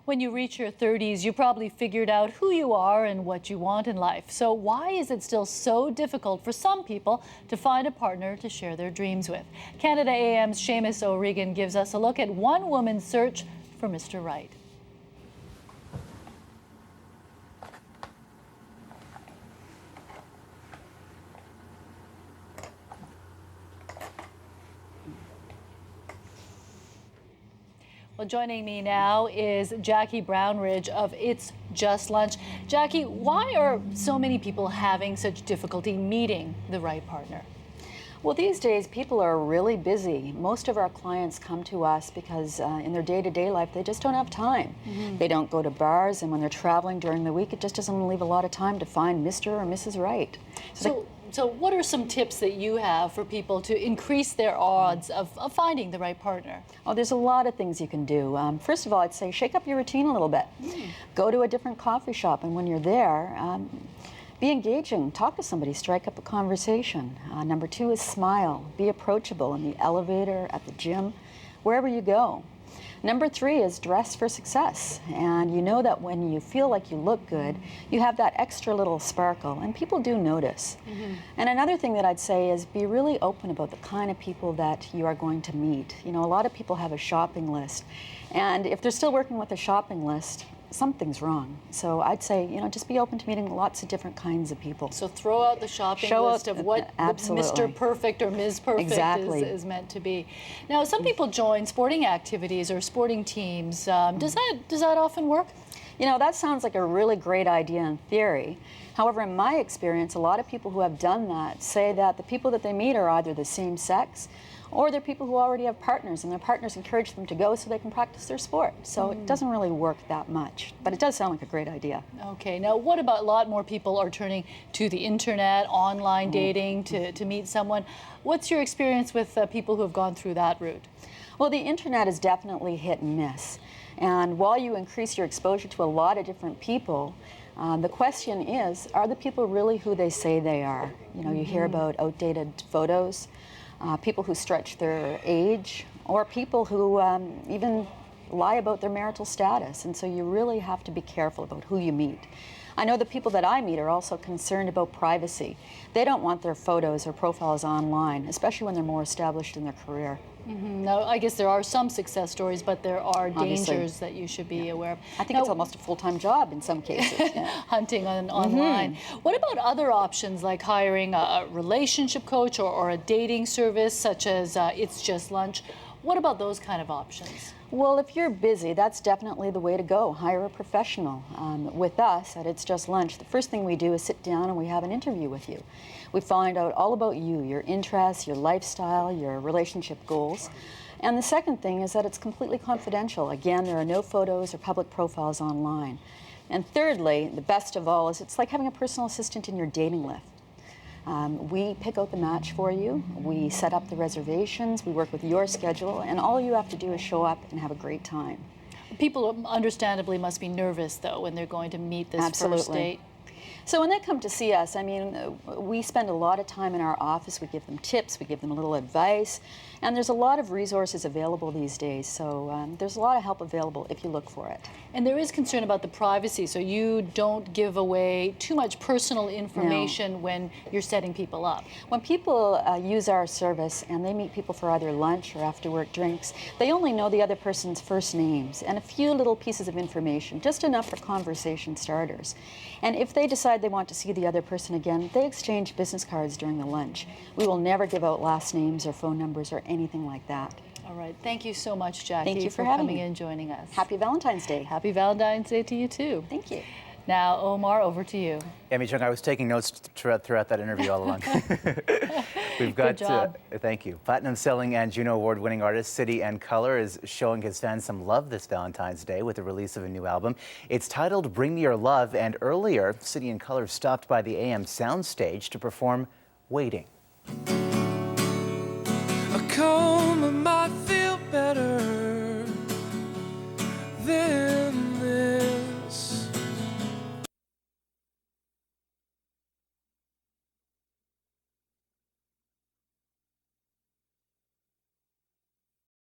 When you reach your 30s, you probably figured out who you are and what you want in life. So why is it still so difficult for some people to find a partner to share their dreams with? Canada AM's Seamus O'Regan gives us a look at one woman's search for Mr. Right. Well, joining me now is Jacquie Brownridge of It's Just Lunch. Jacquie, why are so many people having such difficulty meeting the right partner? Well, these days people are really busy. Most of our clients come to us because in their day-to-day life they just don't have time. They don't go to bars, and when they're traveling during the week, it just doesn't leave a lot of time to find Mr. or Mrs. Right. So what are some tips that you have for people to increase their odds of finding the right partner? Oh, there's a lot of things you can do. First of all, I'd say shake up your routine a little bit. Go to a different coffee shop, and when you're there, be engaging. Talk to somebody. Strike up a conversation. Number two is smile. Be approachable in the elevator, at the gym, wherever you go. Number three is dress for success. And you know that when you feel like you look good, you have that extra little sparkle, and people do notice. And another thing that I'd say is be really open about the kind of people that you are going to meet. You know, a lot of people have a shopping list, and if they're still working with a shopping list, something's wrong. So I'd say, you know, just be open to meeting lots of different kinds of people. So throw out the shopping list of what Mr. Perfect or Ms. Perfect is meant to be. Now, some people join sporting activities or sporting teams. Does that often work? You know, that sounds like a really great idea in theory. However, in my experience, a lot of people who have done that say that the people that they meet are either the same sex, or they're people who already have partners, and their partners encourage them to go so they can practice their sport. So it doesn't really work that much, but it does sound like a great idea. Okay, now what about a lot more people are turning to the internet, online dating to meet someone? What's your experience with people who have gone through that route? Well, the internet is definitely hit and miss. And while you increase your exposure to a lot of different people, the question is, are the people really who they say they are? You know, you hear about outdated photos, people who stretch their age, or people who even lie about their marital status. And so you really have to be careful about who you meet. I know the people that I meet are also concerned about privacy. They don't want their photos or profiles online, especially when they're more established in their career. Now, I guess there are some success stories, but there are dangers that you should be aware of. I think it's almost a full-time job in some cases. Hunting online. What about other options like hiring a relationship coach or a dating service such as It's Just Lunch? What about those kind of options? Well, if you're busy, that's definitely the way to go. Hire a professional. With us at It's Just Lunch, the first thing we do is sit down and we have an interview with you. We find out all about you, your interests, your lifestyle, your relationship goals. And the second thing is that it's completely confidential. Again, there are no photos or public profiles online. And thirdly, the best of all, is it's like having a personal assistant in your dating lift. We pick out the match for you, we set up the reservations, we work with your schedule, and all you have to do is show up and have a great time. People understandably must be nervous, though, when they're going to meet this first date. So when they come to see us, I mean, we spend a lot of time in our office. We give them tips, we give them a little advice, and there's a lot of resources available these days. So there's a lot of help available if you look for it. And there is concern about the privacy, so you don't give away too much personal information when you're setting people up. When people use our service and they meet people for either lunch or after work drinks, they only know the other person's first names and a few little pieces of information, just enough for conversation starters. And if they decide they want to see the other person again, they exchange business cards during the lunch. We will never give out last names or phone numbers or anything like that. All right. Thank you so much, Jacquie, Thank you for coming in and joining us. Happy Valentine's Day. Happy Valentine's Day to you, too. Thank you. Now, Omar, over to you. Amy Chung, I was taking notes throughout that interview all along. We've got, Good job. Thank you. Platinum-selling and Juno Award-winning artist City and Colour is showing his fans some love this Valentine's Day with the release of a new album. It's titled Bring Me Your Love, and earlier, City and Colour stopped by the AM soundstage to perform Waiting. A cold